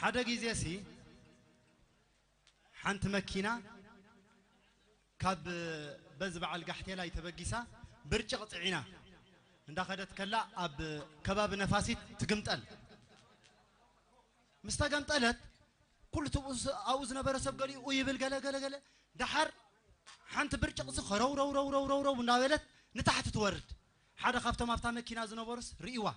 حدا جيزيسي حنت مكينة كاب بزبع القحتي لا يتبقيسا برشق طعينا عند خدت كلا اب كباب نفاسي تقمطل مستقمطلت كل تبوس اوز نبرسب قالي ويبل قال دحر حنت برشق صخرو رو رو رو رو رو ونابلت نتحت تورد حدا خافته مافتا مكينه زنبرس ريوا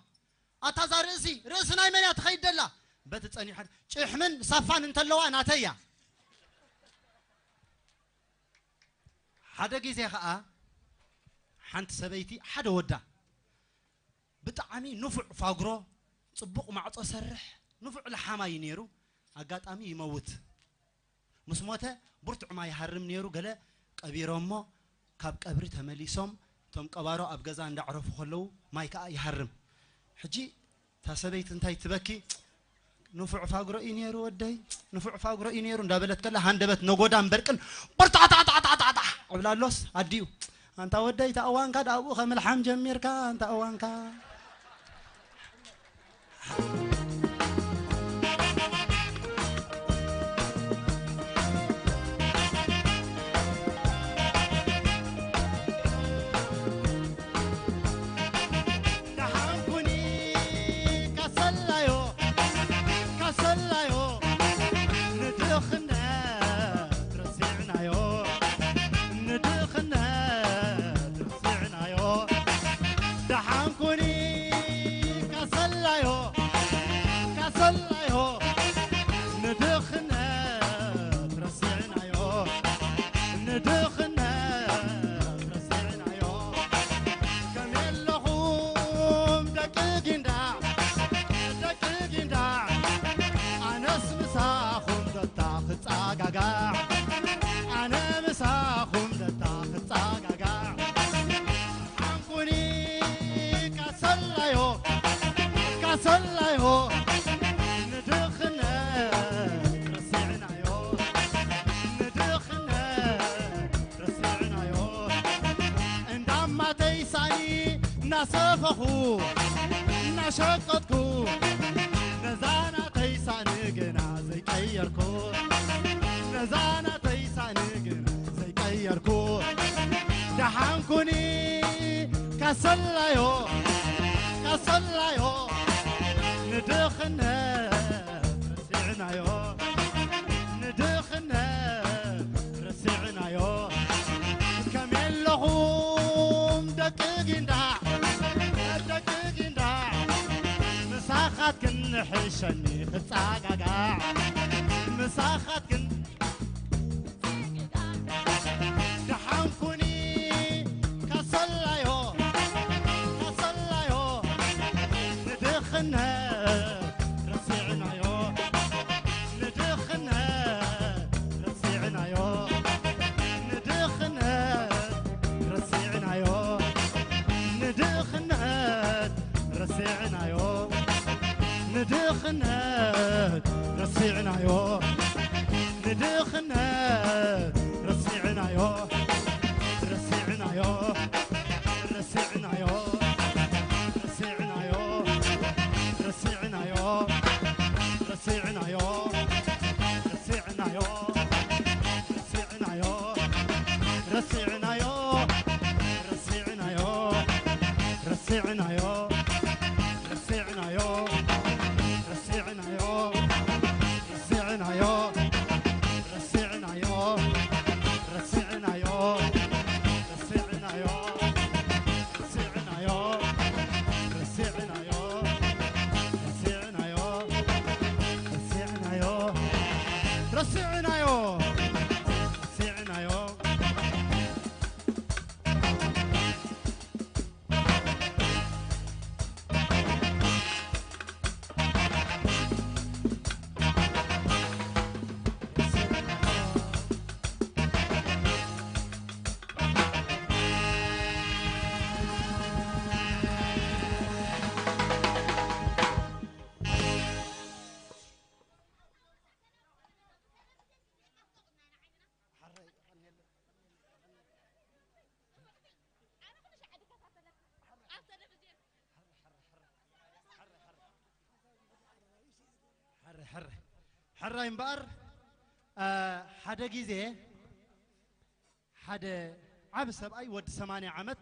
اتازارسي راسنا يمن يتخيدلا بتتصني حد ጭሕምን ሳፋን እንተለዋ ናተያ ሓደ ግዜ ኸኣ ሓንቲ ሰበይቲ ሓደ ወዳ ብጣዕሚ ንፉዕ ፋግሮ ጽቡቕ ማዕጾ ሰርሕ ንፉዕ ለሓማይ ነይሩ አጋጣሚ ይመውት ምስ ሞተ ብርቱዕ ማይ ይሃርም ነይሩ ገለ ቀቢሮሞ ካብ ቀብሪ ተመሊሶም ቶም ቀባሮ ኣብ ገዛ እንዳዕረፉ ኸለው ማይ ከዓ ይሃርም ሕጂ ታሰበይት እንታይ ትበኪ نفع فاقرو إنيرو ودي نفع فاقرو إنيرو ندابلت كلا هندبت نقودان بركن برتا عبلا اللوس عديو أنت ودي تأوانكا دابو خمل حام جميركا أنت أوانكا نصفخو نشقتكو نزانا تيساني جنا زي كيركو نزانا تيساني جنا زي كيركو دحانكوني كسلايو ندخنا رسعنايو ندخنا رسعنايو كمل لهم دقيقنا مساخات كن حشني خصاقاقا مساخات كن دحانكوني كسلايو ندخنا رسعنايو ندخنا رسعنايو ندخنا رسعنايو ندخنا رسعنايو ندخنا رسعنايو ندخنا رسعنايو رسعنايو رسعنايو رسعنايو رسعنايو رسعنايو رسعنايو رسعنايو رسعنايو رسعنايو رسعنايو حر حراي مبار حدا جيزة حدا عاب سبعي ود 8 عامت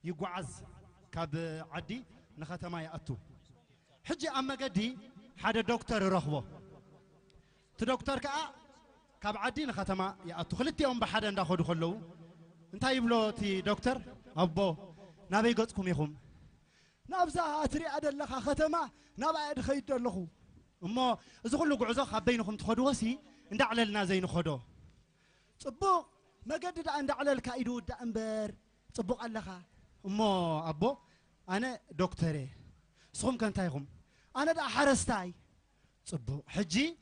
يقعز كاب عدي نختما يأتو حجي أما قدي حدا دكتور رخبو تدكتور كاب عدي نختما يأتو خلتي أم بحدا نداخد خلو انت يبلو تي دكتور أبو نبي قصكم يخم نبزا أتري أدل لك ختما نبي أدخيت لخو أما إذا كله قعزة خبينكم تخدوه سي ندع لنا زين خدوه صبوا ما قدر عند على الكائدو دأمبر صبوا الله أما أبو أنا دكتوري صوم كان تايهم أنا دا حرستاي صبوا حجي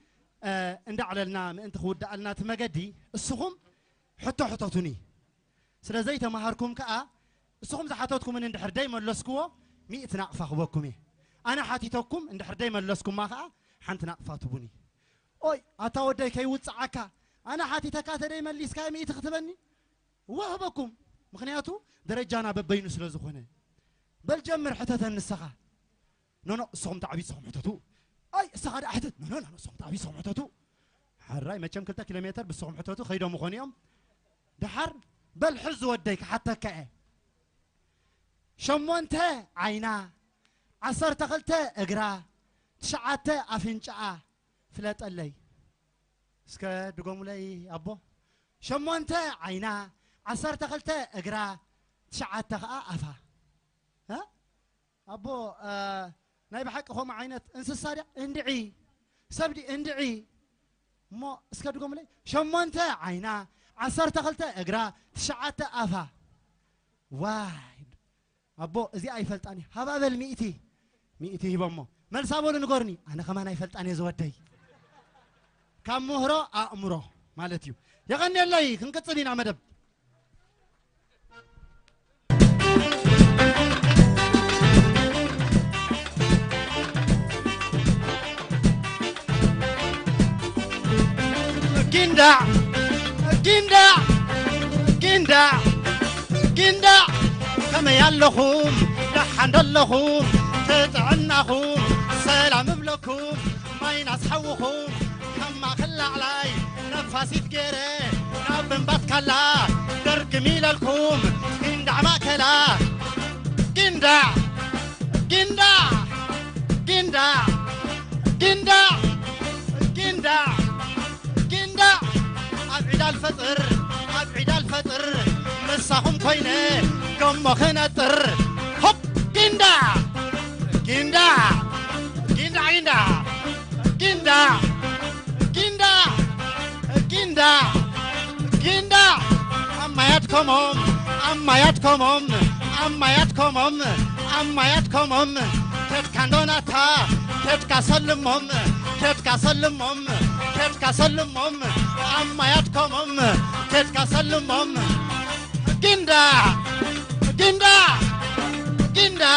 ندع لنا أنت خود دع لنا تمجدي الصوم حتى توني سلازيت مهاركم كأ الصوم زحاتكم من اندحر دايما لسكوا 100 نقفة خبكمي أنا حاتيتكم اندحر دايما لسكم ما كأ حنت نقفة تبوني أوي أتودي كي وتصعكا أنا حاتيتك دايما اللي سكاي 100 تختبني وهبكم مخنياتو درجانا ببين سلازخونه بل جمر حتى النسخة نو صوم تعبي صوم حتتو أي السخة أحتت نو صوم تعبي صوم حتتو حراي ما كم كلتا كيلومتر بالصوم حتتو خيدو مخونيهم دحر بل حز وديك حتى كأ شمونته عينا 10 تغلته اقرا 9 افنجعه فلات اللي اسكا دقوم لي ابو شمونته عينا 10 تغلته اقرا 9 افا ها ابو ناي بحق هم عينت انسسا اندعي سبدي اندعي مو اسكا دقوم لي شمونته عينا 10 تغلته اقرا 9 افا واي أبو زي أي فلتاني هذا المئتي بمو من سابول نقرني أنا كمان أي فلتاني زودي كم مهرة أمره مالتيو يغني الله كنكتلين عمدب جندا جندا جندا جندا كما ياللخوم لحن اللخوم تتعنخوم سلام بلكم ما ينصحوكم كما خلى علي نفاسي تقري نبن باتكلا درق ميلالكم جندع ماكلا جندع جندع جندع جندع جندع جندع أبعد الفطر أبعد الفطر مساهم كوينه كم خنطر هوب جندا جندا جندا جندا جندا جندا جندا جندا أما ياتكمهم أما ياتكمهم أما ياتكمهم أما ياتكمهم تتكندوناتا تتكسلمهم تتكسلمهم تتكسلمهم أما ياتكمهم تتكسلمهم جندا جندا جندا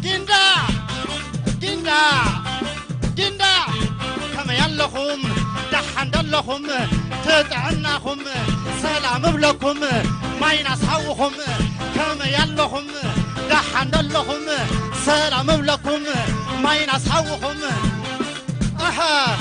جندا جندا جندا كما ياللخم دحن دلخم تتعنخم سلام بلكم ما ينصحوكم كما ياللخم دحن دلخم سلام بلكم ما ينصحوكم أها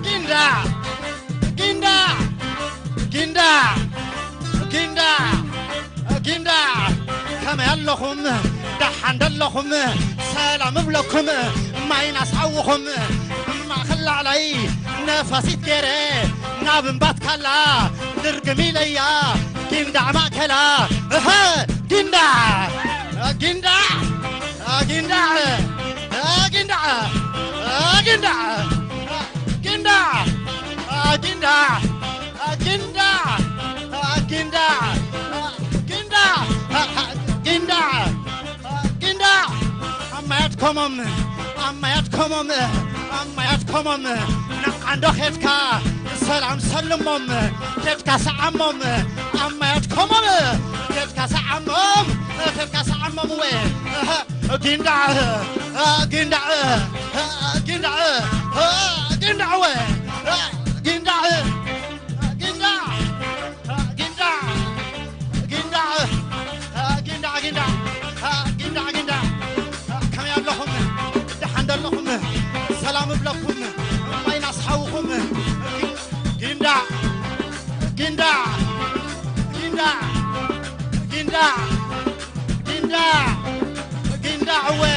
جندا جندا جندا جندا كما ياللخم دحن دلخم سلام بلكم ما ينصحوكم ما خلى علي نفاسي تقري نابن باتكلا درقمي ليا جندا ماكلا ها جندا جندا جندا جندا جندا جندا جندا جندا جندا جندا جندا جندا أما يتكمم أما يتكمم أما يتكمم نقعد خدكا سلام سلمم خدكا سعمم أما يتكمم خدكا سعمم خدكا سعمم وين جندا جندا جندا جندا وين سلام بلكم ما ينصحوكم جندا جندا جندا جندا جندا جندا هو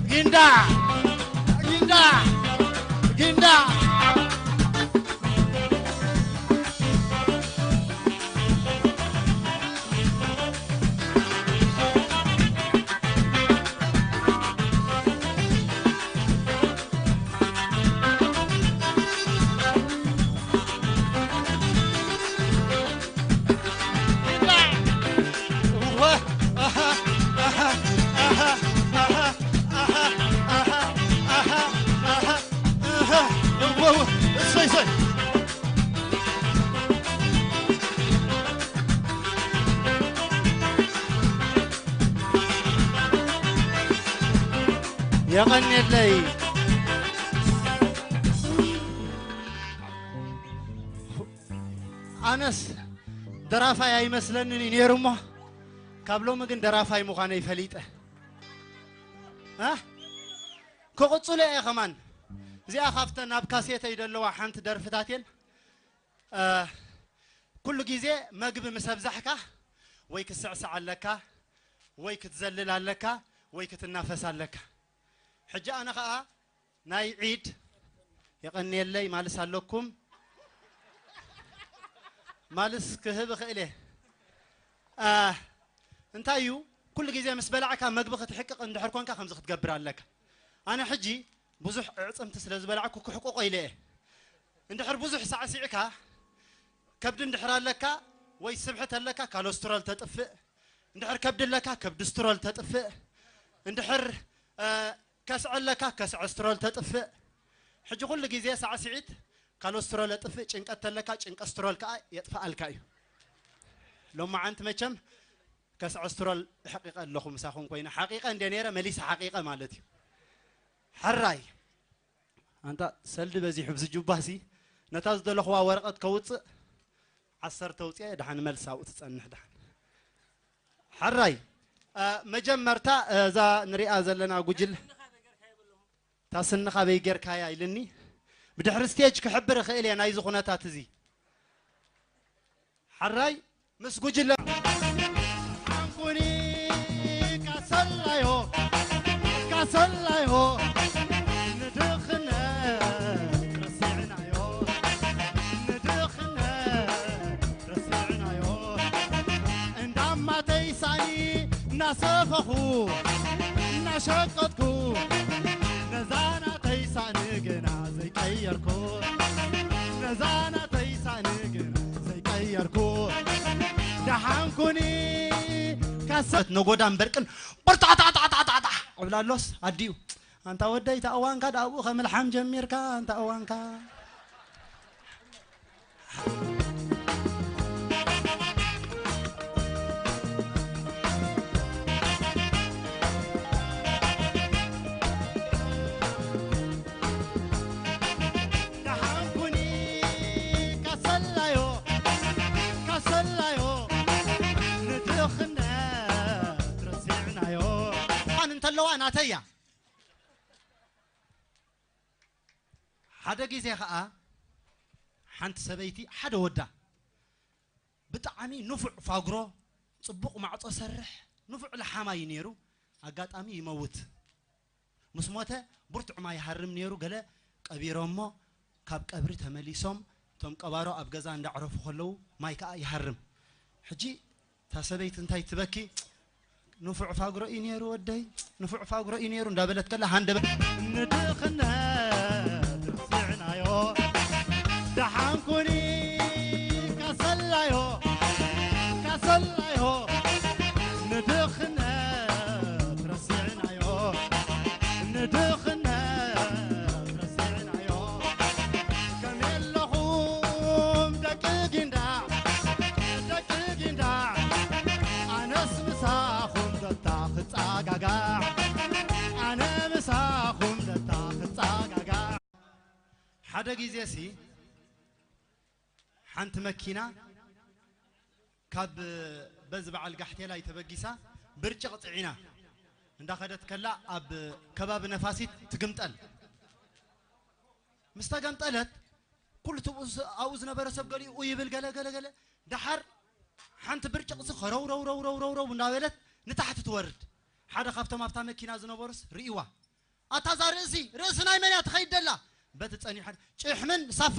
جندا جندا جندا يغني اللي أنس درافا يا مثلني نيرمه قبله مجن درافا يمخاني فليته ها كقصله يا خمان زي أخافتنا بكاسيته يدلوا حنت درفتاتين كل جزء مجب مسبزحك ويك السعسع لك ويك تزلل لك ويك تنافس لك حجة أنا خا ناي عيد يغني اللي مالس لكم مالس كهب خيله انتايو كل جزء مسبلعك مجبخ تحقق عند حركونك خمسة تجبر لك أنا حجي بزح عصم تسلز بلعك وكحقوق إليه عند حر بزح ساعة سيعك كبد اندحر لك ويسبحت لك كالسترول تطفئ اندحر كبد لك كبد سترول تطفئ اندحر كسع لك كسع سترول تطفئ حج كل جزء ساعة سعيد كالسترول تطفئ چنقت لك چنق سترول كا يطفأ الكايو لما أنت ما كم كسع سترول حقيقة لكم مساخون كوينة حقيقة اندنيرة مليس حقيقة مالتي حراي أنت سلد بزي حبز جباسي نتاز دلخوا ورقة كوت عصر توتيا دحن ملسا وتتصنح دحن حراي مجمرتا ذا نريا زلنا وجل تاسنخا بيجر كايا يلني بدحر ستيج كحبر خيلي انا يزخونتا تزي حراي مس وجل عنكوني كسلايو كسلايو ندخنا رسعنا يو ندخنا رسعنا يو عندما تيساني نصفخو نشقتكو نزانا تيساني جنا زي كيركو نزانا تيساني جنا زي كيركو دحنكوني كاسات نغودان بركن برطاطاطاطاطا قبلالوس اديو انت وديت اوانكا دابو خملحام جميركا انت اوانكا أنا تيا حدا جيزي خاء حنت سبيتي حدا ودا بتعامي نفع فاقرو صبق مع تصرح نفع لحما ينيرو أقات أمي يموت مسموته برتع ما يحرم نيرو قال كبيرهم كاب كبري تمليسهم تم كبارو أبجزان دعرف خلو ما يكا يحرم حجي تسبيت انتي تبكي نفع فاقرو إنيرو ودي نفع فاقرو إنيرو ندابلت كلا هندب ندخنا تسعنا يو دحنكوني كسلا يو كسلا يو ندخنا ترسعنا يو ندخنا ترسعنا يو كمل لهم دقيقين دا أنا اسمساخم دتاخد آقاقا أنا مساخم دتاخد آقاقا حدا جيزيسي حنت مكينة كاب بزبع القحتي لا يتبقيسا برج قطعينا عند أخذت كلا أب كباب نفاسي تقمتل مستقنطلت كل تبوس أوز نبرسب قالي ويبل قال دحر حنت برجع قص خرو رو وناولت نتحت تورد حدا خافته مافتا مكينا زنبورس ريوا أتازار رأسي رأسنا يمني أتخيل دلا بتتصني حد شحمن صف